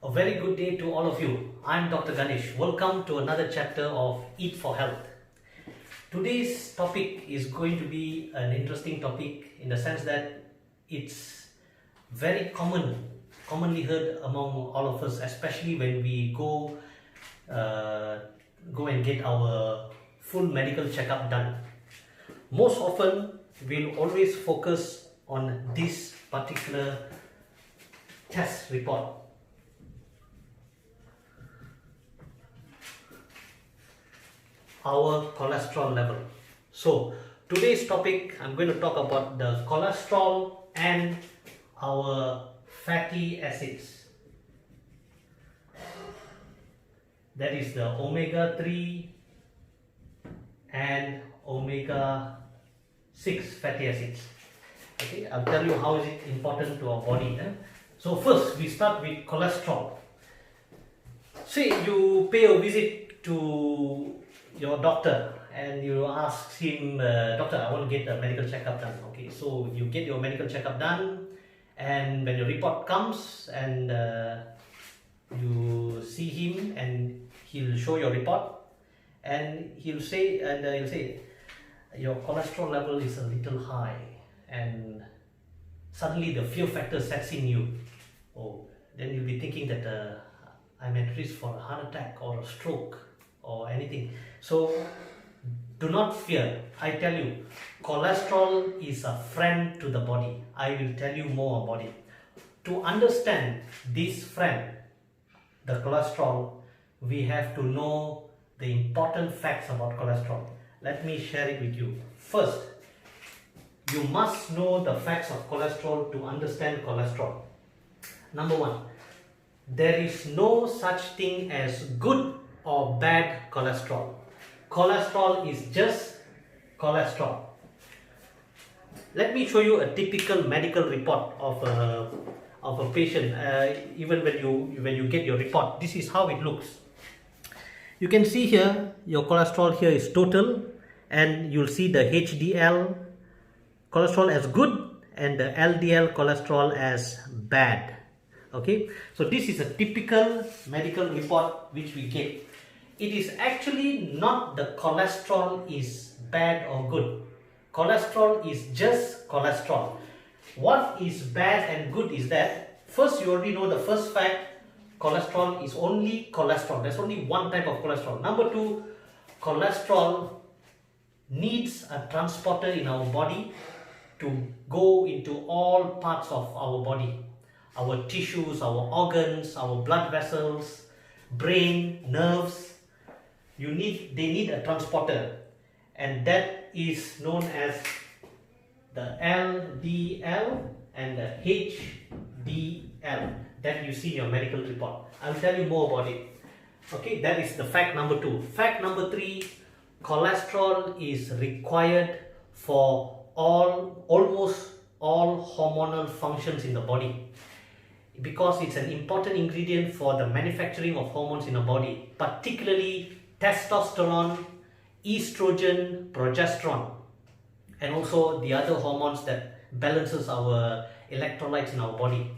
A very good day to all of you. I'm Dr. Ganesh. Welcome to another chapter of Eat for Health. Today's topic is going to be an interesting topic in the sense that it's very commonly heard among all of us, especially when we go and get our full medical checkup done. Most often, we'll always focus on this particular test report. Our cholesterol level. So today's topic, I'm going to talk about the cholesterol and our fatty acids. That is the omega-3 and omega-6 fatty acids. Okay, I'll tell you how is it important to our body. So first we start with cholesterol. Say you pay a visit to your doctor and you ask him, doctor, I want to get a medical checkup done. Okay, so you get your medical checkup done, and when your report comes and you see him and he'll show your report and he'll say your cholesterol level is a little high, and suddenly the fear factor sets in you. Then you'll be thinking that I'm at risk for a heart attack or a stroke or anything. So do not fear. I tell you, cholesterol is a friend to the body. I will tell you more about it. To understand this friend, the cholesterol, we have to know the important facts about cholesterol. Let me share it with you. First, you must know the facts of cholesterol to understand cholesterol. Number one, there is no such thing as good or bad cholesterol. Cholesterol is just cholesterol. Let me show you a typical medical report of a patient. Even when you get your report, this is how it looks. You can see here your cholesterol here is total, and you'll see the HDL cholesterol as good and the LDL cholesterol as bad. Okay, so this is a typical medical report which we get. It is actually not the cholesterol is bad or good. Cholesterol is just cholesterol. What is bad and good is that, first you already know the first fact, cholesterol is only cholesterol. There's only one type of cholesterol. Number two, cholesterol needs a transporter in our body to go into all parts of our body. Our tissues, our organs, our blood vessels, brain, nerves. They need a transporter, and that is known as the LDL and the HDL that you see in your medical report. I'll tell you more about it. Okay, that is the fact number two. Fact number three, cholesterol is required for almost all hormonal functions in the body, because it's an important ingredient for the manufacturing of hormones in the body, particularly testosterone, estrogen, progesterone, and also the other hormones that balances our electrolytes in our body.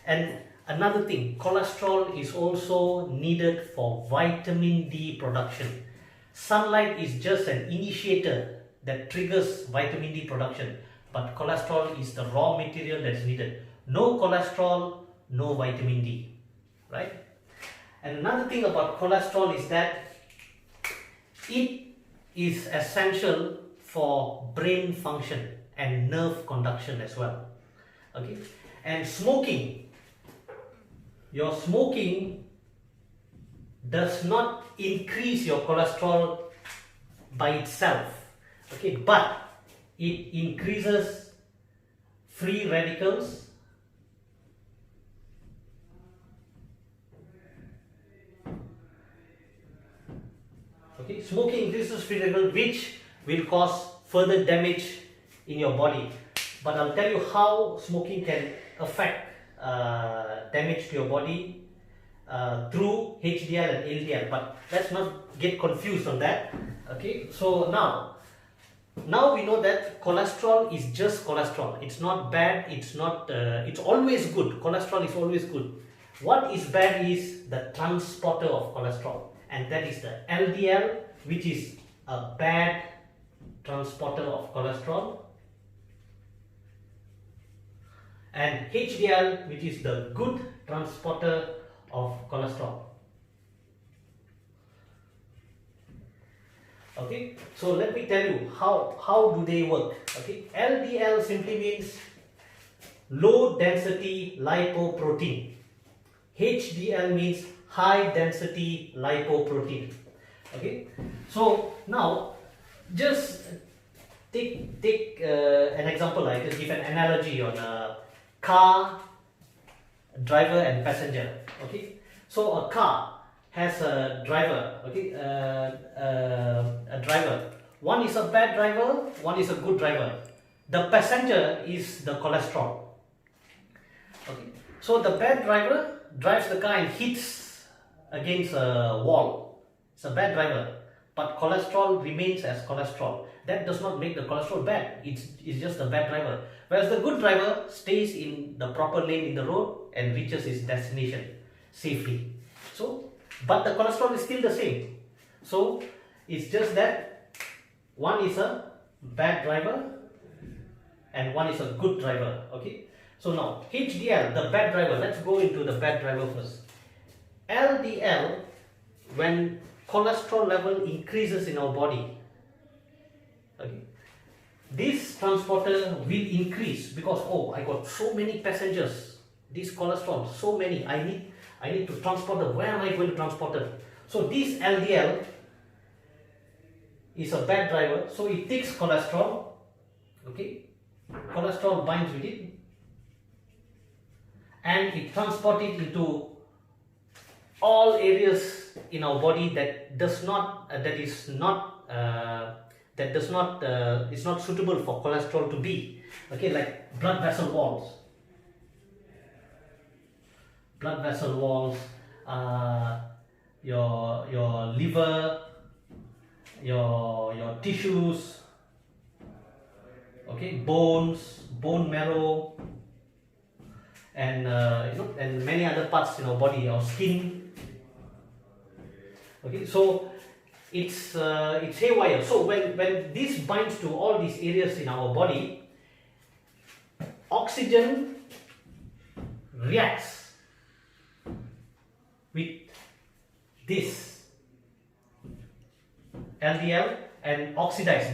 And another thing, cholesterol is also needed for vitamin D production. Sunlight is just an initiator that triggers vitamin D production, but cholesterol is the raw material that's needed. No cholesterol, no vitamin D, right? And another thing about cholesterol is that it is essential for brain function and nerve conduction as well. Okay, and smoking. Your smoking does not increase your cholesterol by itself. Okay, but it increases free radicals. Okay, smoking increases free radicals, which will cause further damage in your body. But I'll tell you how smoking can affect damage to your body through HDL and LDL. But let's not get confused on that. Okay, so now we know that cholesterol is just cholesterol. It's not bad. It's always good. Cholesterol is always good. What is bad is the transporter of cholesterol, and that is the LDL, which is a bad transporter of cholesterol, and HDL, which is the good transporter of cholesterol. Okay, so let me tell you how do they work. Okay, LDL simply means low density lipoprotein. HDL means high density lipoprotein. Okay, so now just take an example. I just give an analogy on a car, driver and passenger. Okay, so a car has a driver. Okay, a driver. One is a bad driver, one is a good driver. The passenger is the cholesterol. Okay, so the bad driver drives the car and hits against a wall. It's a bad driver, but cholesterol remains as cholesterol. That does not make the cholesterol bad. It's just a bad driver. Whereas the good driver stays in the proper lane in the road and reaches his destination safely. So, but the cholesterol is still the same. So it's just that one is a bad driver and one is a good driver. Okay, so now HDL, the bad driver. Let's go into the bad driver first. LDL, when cholesterol level increases in our body, okay, this transporter will increase because, oh, I got so many passengers, this cholesterol, so many, I need to transport them. Where am I going to transport them? So this LDL is a bad driver, so it takes cholesterol. Okay, cholesterol binds with it and it transports it into all areas in our body that is not suitable for cholesterol to be. Okay, like blood vessel walls, your liver, your tissues, okay, bones, bone marrow, and and many other parts in our body, our skin. Okay, so it's haywire. So when this binds to all these areas in our body, oxygen reacts with this LDL and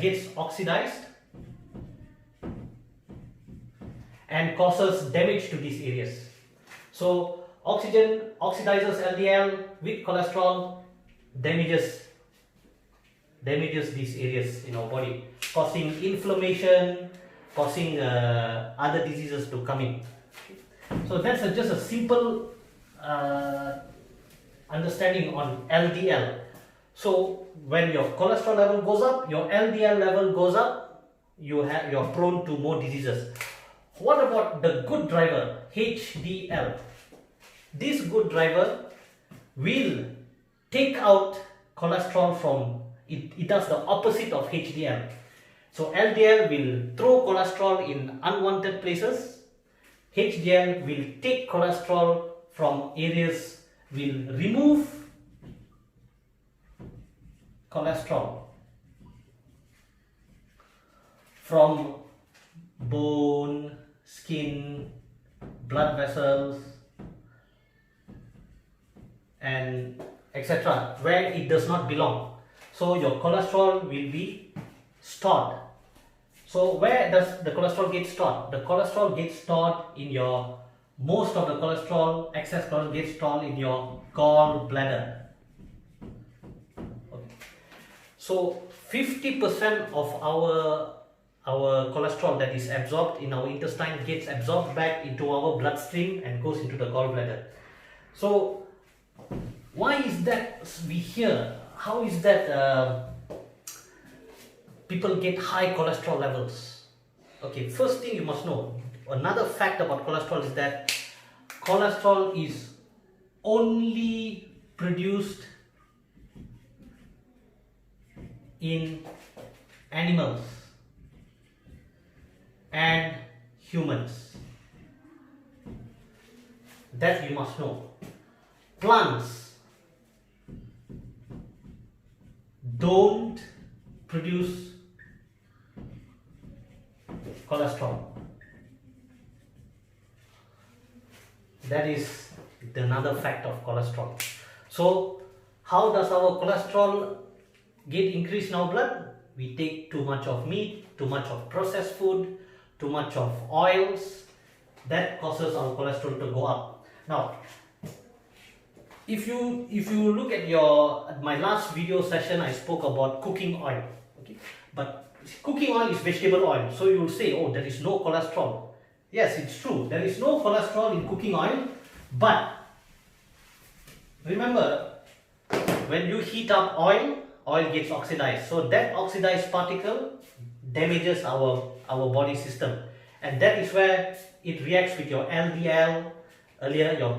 gets oxidized and causes damage to these areas. So oxygen oxidizes LDL with cholesterol, damages these areas in our body, causing inflammation, causing other diseases to come in. So that's just a simple understanding on LDL. So when your cholesterol level goes up, your LDL level goes up, you're prone to more diseases. What about the good driver, HDL? This good driver will take out cholesterol from it. It does the opposite of HDL. So LDL will throw cholesterol in unwanted places. HDL will take cholesterol from areas, will remove cholesterol from bone, skin, blood vessels, and etc., where it does not belong. So your cholesterol will be stored. So where does the cholesterol get stored? The cholesterol gets stored in most of the cholesterol, excess cholesterol gets stored in your gallbladder. Okay. So 50% of our cholesterol that is absorbed in our intestine gets absorbed back into our bloodstream and goes into the gallbladder. So why is that we hear? How is that people get high cholesterol levels? Okay, first thing you must know, another fact about cholesterol is that cholesterol is only produced in animals and humans. That you must know. plants don't produce cholesterol. That is another fact of cholesterol. So how does our cholesterol get increased in our blood? We take too much of meat, too much of processed food, too much of oils. That causes our cholesterol to go up. Now, if you look at my last video session, I spoke about cooking oil. Okay, but cooking oil is vegetable oil, so you will say, oh, there is no cholesterol. Yes, it's true. There is no cholesterol in cooking oil, but remember, when you heat up oil, oil gets oxidized. So that oxidized particle damages our body system, and that is where it reacts with your LDL, earlier your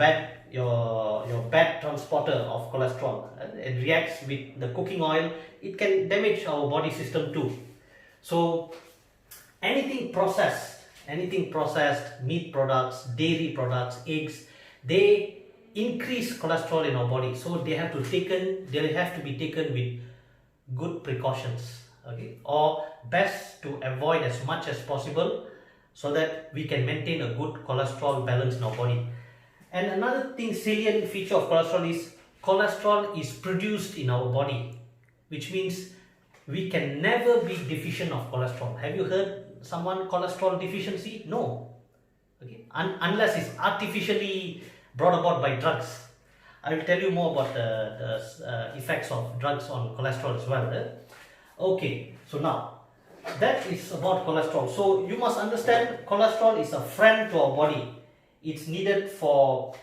bad transporter of cholesterol. It reacts with the cooking oil. It can damage our body system too. So anything processed, meat products, dairy products, eggs, they increase cholesterol in our body. So they have to be taken with good precautions, okay, or best to avoid as much as possible, so that we can maintain a good cholesterol balance in our body. And another thing, salient feature of cholesterol is produced in our body, which means we can never be deficient of cholesterol. Have you heard someone cholesterol deficiency? No. Okay, unless it's artificially brought about by drugs. I will tell you more about the effects of drugs on cholesterol as well. Okay, so now that is about cholesterol. So you must understand, cholesterol is a friend to our body. It's needed for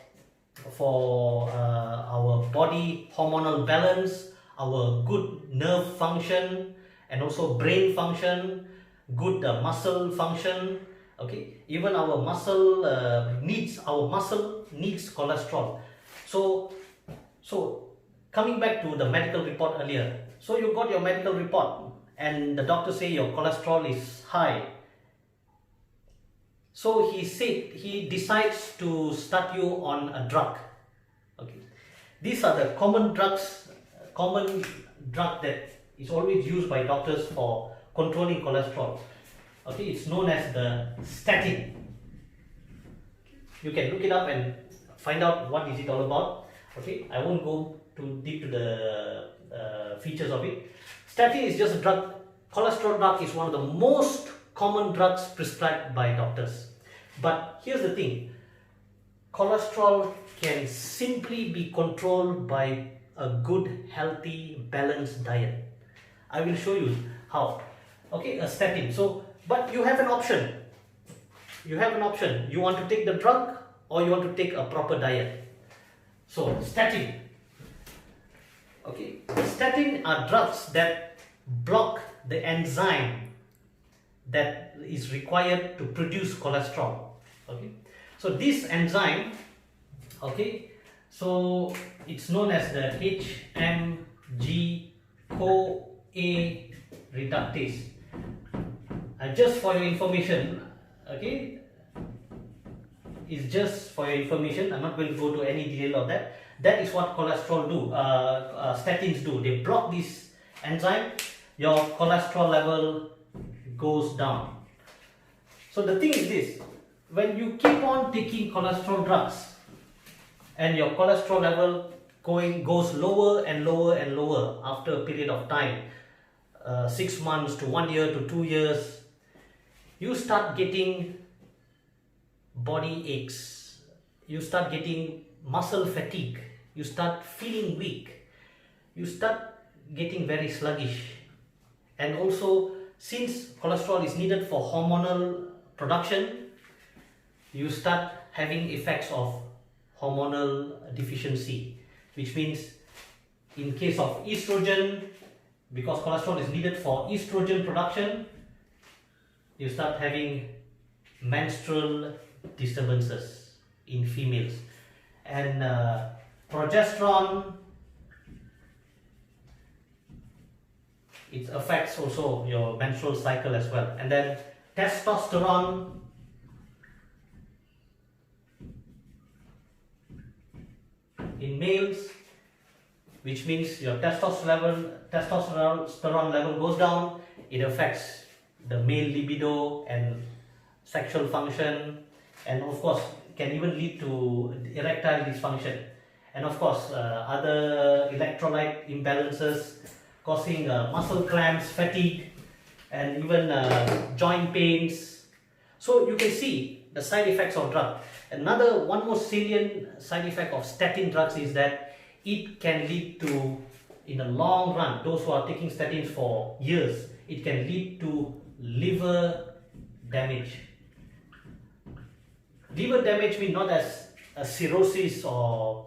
our body hormonal balance, our good nerve function, and also brain function, good muscle function. Okay, even our muscle needs cholesterol. So coming back to the medical report earlier, so you got your medical report and the doctor say your cholesterol is high. So he decides to start you on a drug. Okay, these are the common drug that is always used by doctors for controlling cholesterol. Okay, it's known as the statin. You can look it up and find out what is it all about. Okay, I won't go too deep to the features of it. Statin is just a drug. Cholesterol drug is one of the most common drugs prescribed by doctors. But here's the thing, cholesterol can simply be controlled by a good, healthy, balanced diet. I will show you how. Okay, a statin. So, but you have an option. You want to take the drug or you want to take a proper diet. So, statin. Okay, statin are drugs that block the enzyme that is required to produce cholesterol. Okay, so this enzyme, okay, so it's known as the HMG-CoA reductase. Just for your information, okay, it's just for your information. I'm not going to go to any detail of that. That is what statins do. They block this enzyme. Your cholesterol level goes down. So the thing is this, when you keep on taking cholesterol drugs and your cholesterol level goes lower and lower and lower after a period of time, 6 months to 1 year to 2 years, you start getting body aches, you start getting muscle fatigue, you start feeling weak, you start getting very sluggish. And also, since cholesterol is needed for hormonal production, you start having effects of hormonal deficiency, which means in case of estrogen, because cholesterol is needed for estrogen production, you start having menstrual disturbances in females. And progesterone, it affects also your menstrual cycle as well. And then testosterone, in males, which means your testosterone level goes down. It affects the male libido and sexual function, and of course can even lead to erectile dysfunction, and of course other electrolyte imbalances causing muscle cramps, fatigue, and even joint pains. So you can see the side effects of drug. One more salient side effect of statin drugs is that it can lead to, in the long run, those who are taking statins for years, it can lead to liver damage. Liver damage means not as a cirrhosis or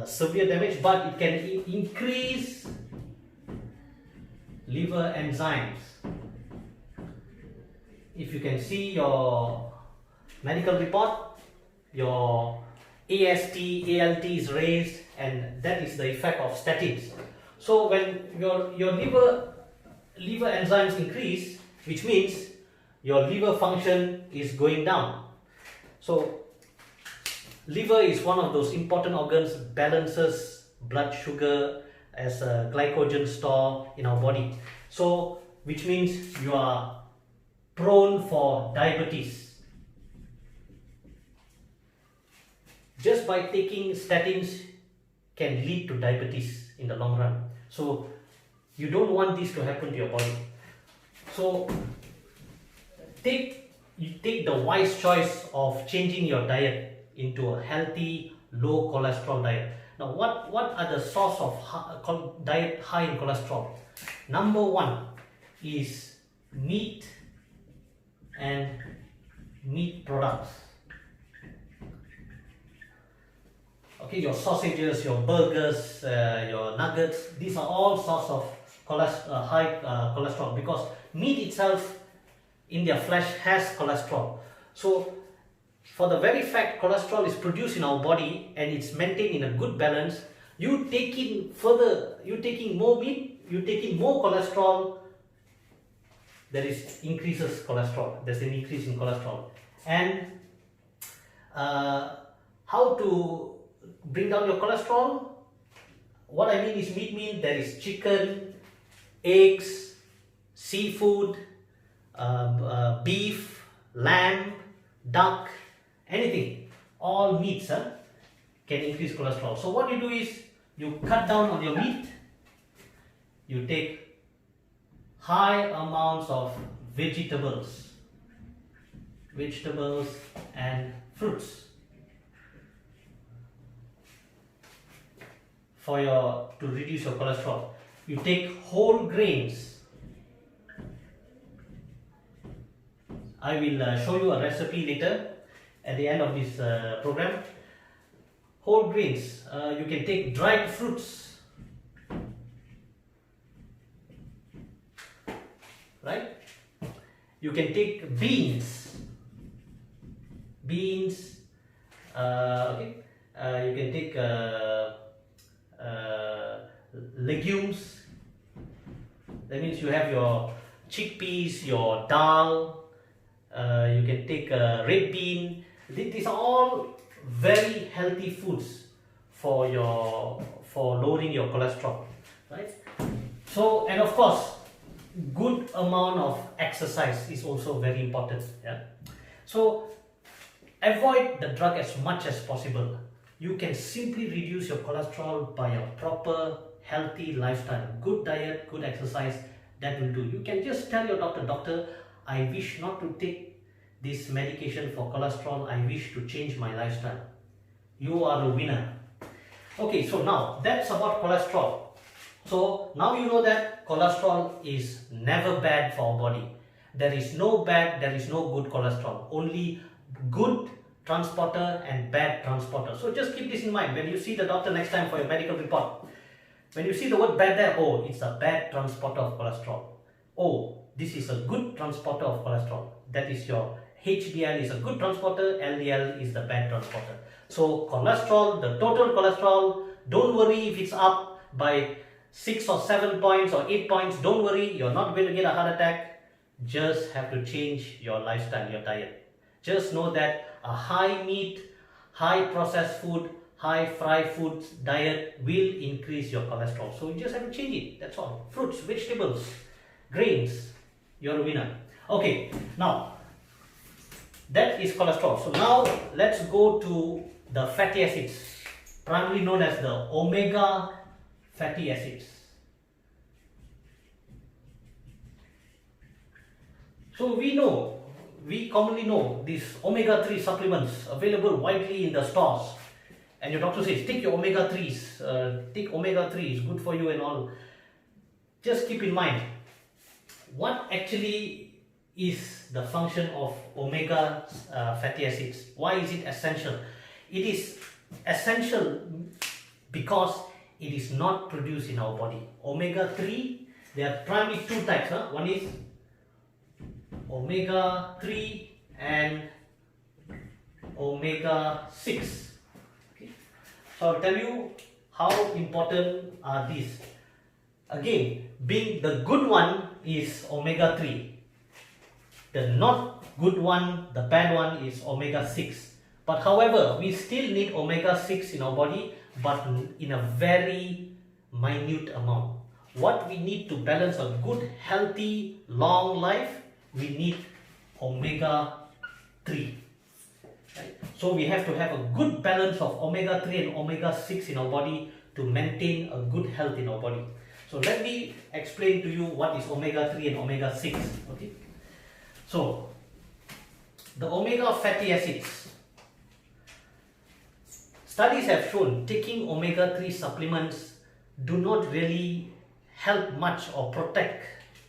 severe damage, but it can increase liver enzymes. If you can see your medical report, your AST, ALT is raised, and that is the effect of statins. So when your liver enzymes increase, which means your liver function is going down. So liver is one of those important organs, balances blood sugar as a glycogen store in our body. So which means you are prone for diabetes. Just by taking statins can lead to diabetes in the long run. So you don't want this to happen to your body. So you take the wise choice of changing your diet into a healthy, low cholesterol diet. Now what are the source of diet high in cholesterol? Number one is meat and meat products. Okay, your sausages, your burgers, your nuggets, these are all source of high cholesterol, because meat itself in their flesh has cholesterol. So for the very fact cholesterol is produced in our body and it's maintained in a good balance, you taking more meat, you taking more cholesterol, there is increases cholesterol. There's an increase in cholesterol. And how to bring down your cholesterol? What I mean is meat means there is chicken, eggs, seafood, beef, lamb, duck, anything. All meats can increase cholesterol. So what you do is you cut down on your meat. You take high amounts of vegetables and fruits to reduce your cholesterol. You take whole grains. I will show you a recipe later at the end of this program. Whole grains. You can take dried fruits, right? You can take beans. Okay. You can take legumes. That means you have your chickpeas, your dal. You can take red bean. These are all very healthy foods for lowering your cholesterol, right? So, and of course, good amount of exercise is also very important. Yeah. So avoid the drug as much as possible. You can simply reduce your cholesterol by a proper healthy lifestyle, good diet, good exercise. That will do. You can just tell your doctor, I wish not to take this medication for cholesterol. I wish to change my lifestyle. You are a winner. Okay, so now that's about cholesterol. So now you know that cholesterol is never bad for our body. There is no bad, there is no good cholesterol. Only good transporter and bad transporter. So just keep this in mind when you see the doctor next time for your medical report. When you see the word bad there, oh, it's a bad transporter of cholesterol. Oh, this is a good transporter of cholesterol. That is your HDL is a good transporter, LDL is the bad transporter. So cholesterol, the total cholesterol, don't worry if it's up by 6 or 7 points or 8 points. Don't worry, you're not going to get a heart attack. Just have to change your lifestyle, your diet. Just know that a high meat, high processed food, high fried foods diet will increase your cholesterol. So you just have to change it. That's all. Fruits, vegetables, grains. You're a winner. Okay, now that is cholesterol. So now let's go to the fatty acids, primarily known as the omega fatty acids. So we commonly know these omega-3 supplements available widely in the stores, and your doctor says take your omega-3s, take omega-3, it's good for you and all. Just keep in mind, what actually is the function of omega fatty acids? Why is it essential? It is essential because it is not produced in our body. Omega-3, there are primarily two types. One is omega-3 and omega-6. Okay. So I'll tell you how important are these. Again, being the good one is omega-3. The not good one, the bad one is omega-6. But however, we still need omega-6 in our body, but in a very minute amount. What we need to balance a good, healthy, long life, we need omega-3. Right? So we have to have a good balance of omega-3 and omega-6 in our body to maintain a good health in our body. So let me explain to you what is omega-3 and omega-6. Okay? So the omega fatty acids. Studies have shown taking omega-3 supplements do not really help much or protect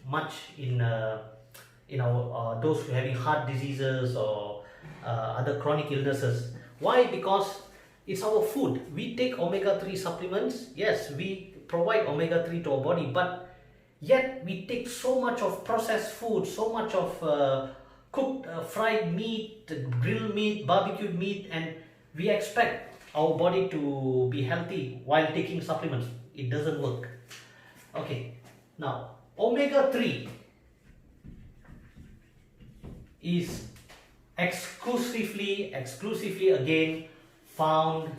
much in our those who are having heart diseases or other chronic illnesses. Why? Because it's our food. We take omega-3 supplements. Yes, we provide omega-3 to our body, but yet we take so much of processed food, so much of cooked fried meat, grilled meat, barbecued meat, and we expect our body to be healthy while taking supplements. It doesn't work. Okay, now omega-3 is exclusively again found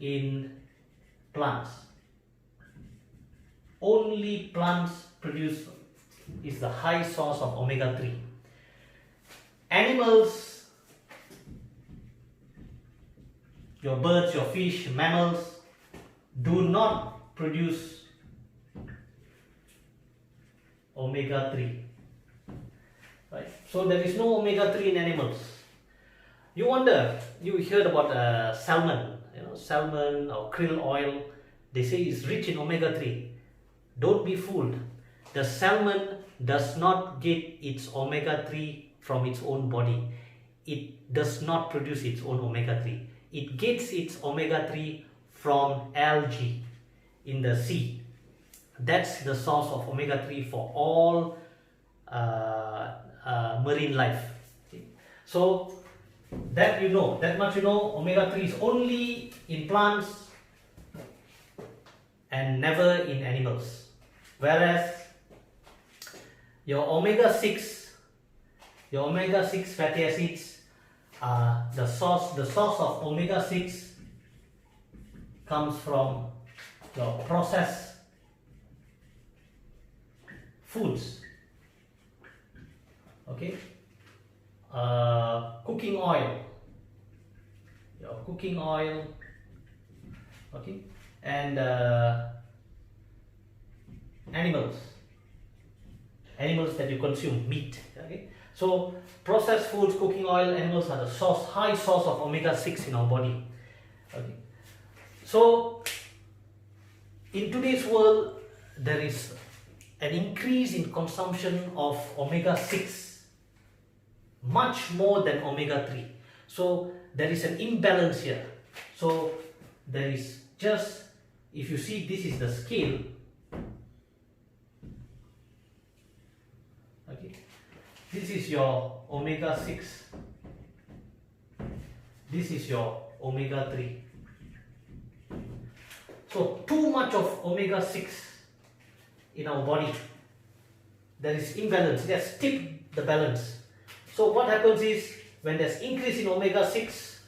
in plants. Only plants produce is the high source of omega-3. Animals, your birds, your fish, mammals do not produce omega-3. Right? So there is no omega-3 in animals. You wonder, you heard about salmon, salmon or krill oil. They say it's rich in omega-3. Don't be fooled. The salmon does not get its omega-3 from its own body. It does not produce its own omega-3. It gets its omega-3 from algae in the sea. That's the source of omega-3 for all marine life. Okay. So that much you know, omega-3 is only in plants and never in animals. Whereas your omega-6 fatty acids, the source of omega-6 comes from your processed foods. Okay, cooking oil, your cooking oil, okay, and animals that you consume, meat. Okay, so processed foods, cooking oil, animals are the high source of omega-6 in our body. Okay, so in today's world there is an increase in consumption of omega-6 much more than omega-3. So there is an imbalance here. So there is just, if you see, this is the scale. Okay, this is your omega-6. This is your omega-3. So too much of omega-6 in our body, there is imbalance. Let's tip the balance. So what happens is, when there's increase in omega-6,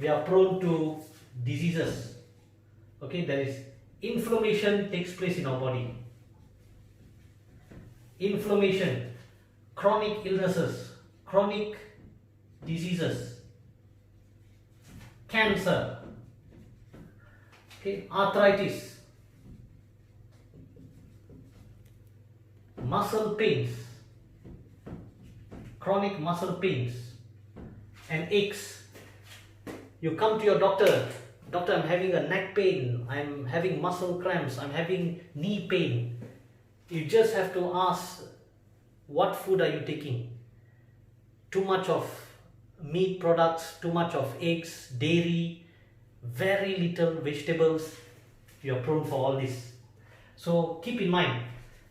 we are prone to diseases. Okay, there is inflammation takes place in our body. Inflammation, chronic illnesses, chronic diseases, cancer, okay, arthritis, muscle pains, chronic muscle pains and aches. You come to your doctor, doctor, I'm having a neck pain, I'm having muscle cramps, I'm having knee pain. You just have to ask, what food are you taking? Too much of meat products, too much of eggs, dairy, very little vegetables, you are prone for all this. So keep in mind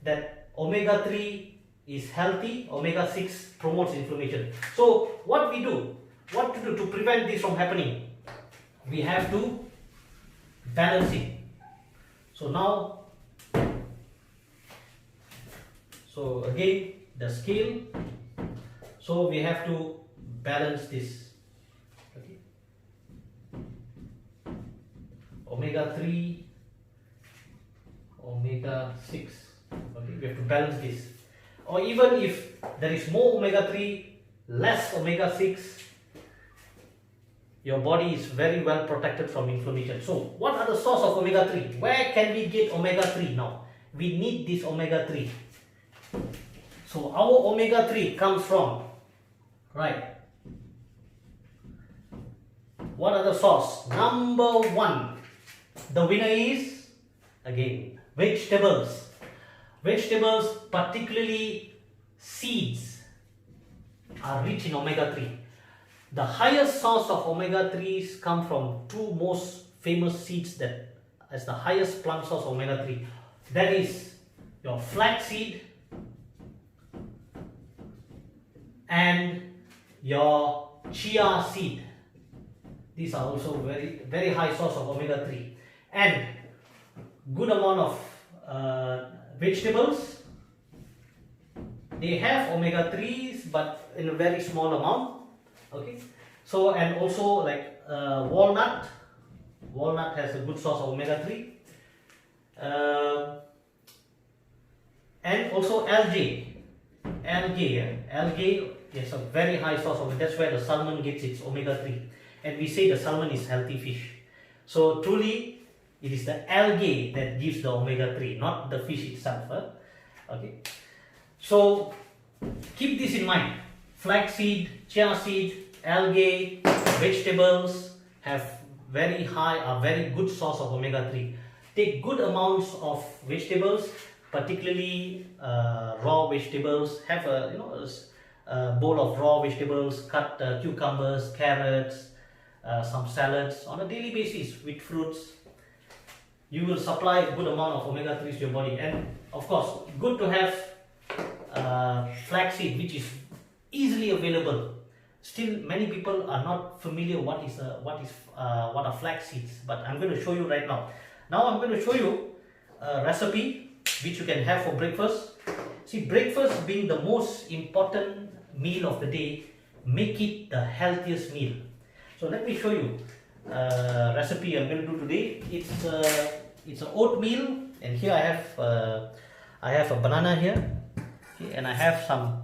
that omega-3 is healthy, omega-6 promotes inflammation. So what we do, what to do to prevent this from happening? We have to balance it. So now, so again the scale, so we have to balance this. Okay. Omega-3, omega-6, okay, we have to balance this. Or even if there is more omega-3, less omega-6, your body is very well protected from inflammation. So what are the source of omega-3? Where can we get omega-3 now? We need this omega-3. So our omega-3 comes from, right? What are the source? Number one, the winner is, again, vegetables. Vegetables, particularly seeds, are rich in omega-3. The highest source of omega-3s come from two most famous seeds that as the highest plant source of omega-3. That is your flaxseed and your chia seed. These are also very high source of omega-3. And good amount of vegetables, they have omega-3s but in a very small amount. Okay, so and also like walnut has a good source of omega-3, and also algae is a very high source of, that's where the salmon gets its omega-3, and we say the salmon is healthy fish. So truly it is the algae that gives the omega-3, not the fish itself. Okay, so keep this in mind. Flaxseed, chia seed, algae, vegetables are very good source of omega-3. Take good amounts of vegetables, particularly raw vegetables. Have a bowl of raw vegetables, cut cucumbers, carrots, some salads on a daily basis with fruits. You will supply a good amount of omega-3s to your body. And of course, good to have flaxseed, which is easily available. Still, many people are not familiar what are flax seeds, but I'm going to show you right now. Now I'm going to show you a recipe which you can have for breakfast. See, breakfast being the most important meal of the day, make it the healthiest meal. So let me show you a recipe I'm going to do today. It's an oatmeal, and here I have a banana here, okay, and I have some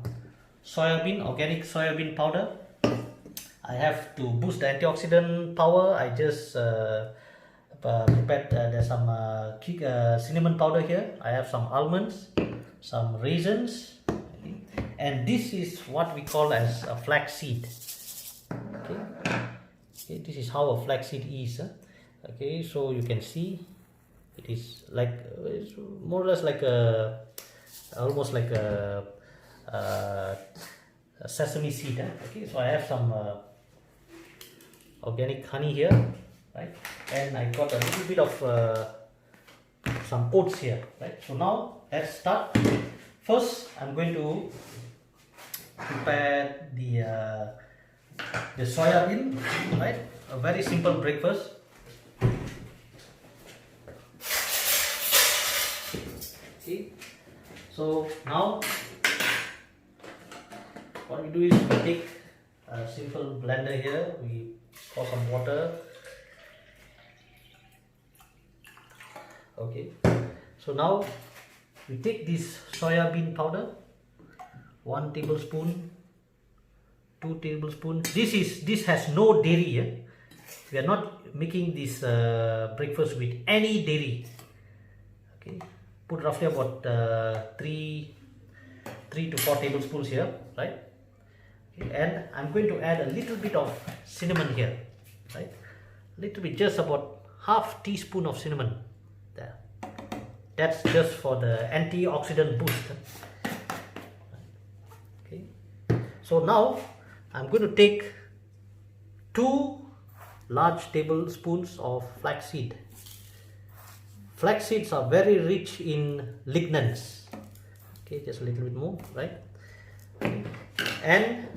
organic soybean powder. I have to boost the antioxidant power. I just prepared, there's some cinnamon powder here. I have some almonds, some raisins, okay. And this is what we call as a flax seed. Okay, this is how a flax seed is. Okay, so you can see it is like, it's more or less like almost like a sesame seed. Okay, so I have some organic honey here, right, and I got a little bit of some oats here, right. So now let's start. First I'm going to prepare the soya bean, right, a very simple breakfast. Okay, so now what we do is we take a simple blender here. We pour some water. Okay, so now we take this soya bean powder, 1 tablespoon, 2 tablespoons. This has no dairy here. We are not making this breakfast with any dairy. Okay, put roughly about 3 to 4 tablespoons here, right? Okay, and I'm going to add a little bit of cinnamon here, right? Little bit, just about half teaspoon of cinnamon there. That's just for the antioxidant boost. Okay, so now I'm going to take 2 large tablespoons of flaxseed. Flax seeds are very rich in lignans. Okay, just a little bit more, right? Okay. And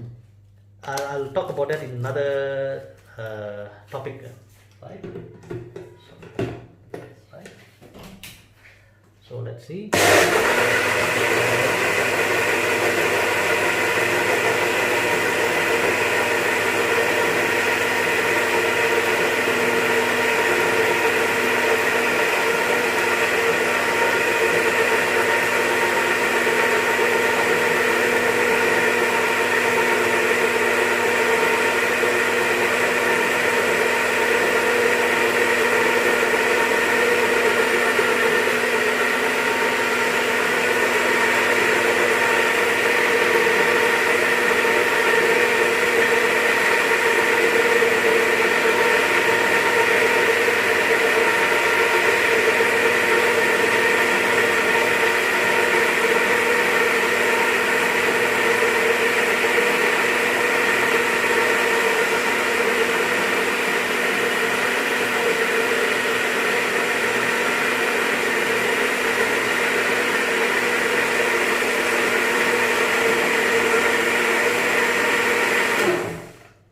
I'll talk about that in another topic, right? So let's see.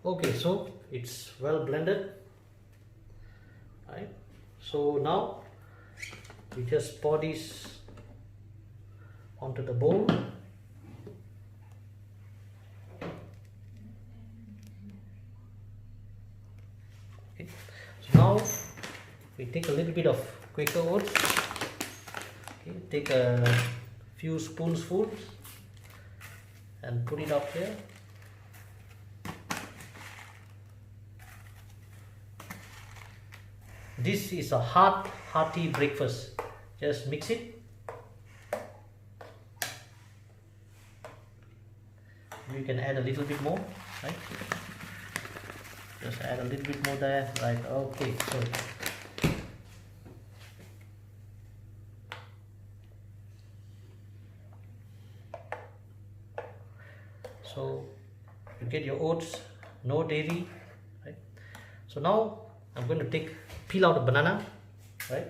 Okay, so it's well blended, right? So now we just pour this onto the bowl. Okay. So now we take a little bit of Quaker oats. Okay, take a few spoonfuls and put it up here. This is a hearty breakfast. Just mix it. You can add a little bit more, right? Just add a little bit more there, right? Okay, so you get your oats, no dairy, right? So now I'm going to peel out a banana, right?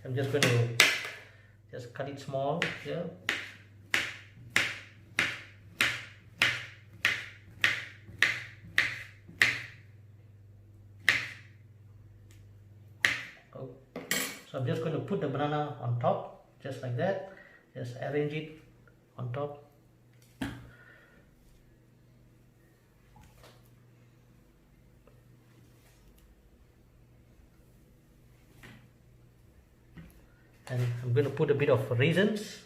I'm just going to just cut it small here. Oh. So I'm just going to put the banana on top. Just like that, just arrange it on top. And I'm going to put a bit of raisins.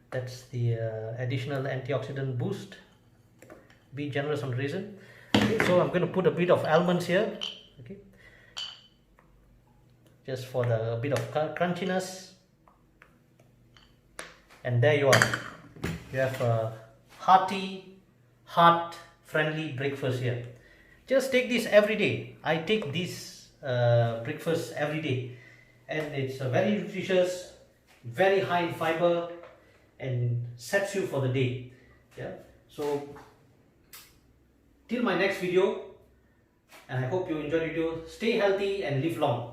That's the additional antioxidant boost. Be generous on raisin. Okay, so I'm going to put a bit of almonds here. Okay, just for the bit of crunchiness. And there you are. You have a hearty, heart-friendly breakfast here. Just take this every day. I take this breakfast every day, and it's very nutritious, very high in fiber, and sets you for the day. Yeah. So till my next video, and I hope you enjoyed the video. Stay healthy and live long.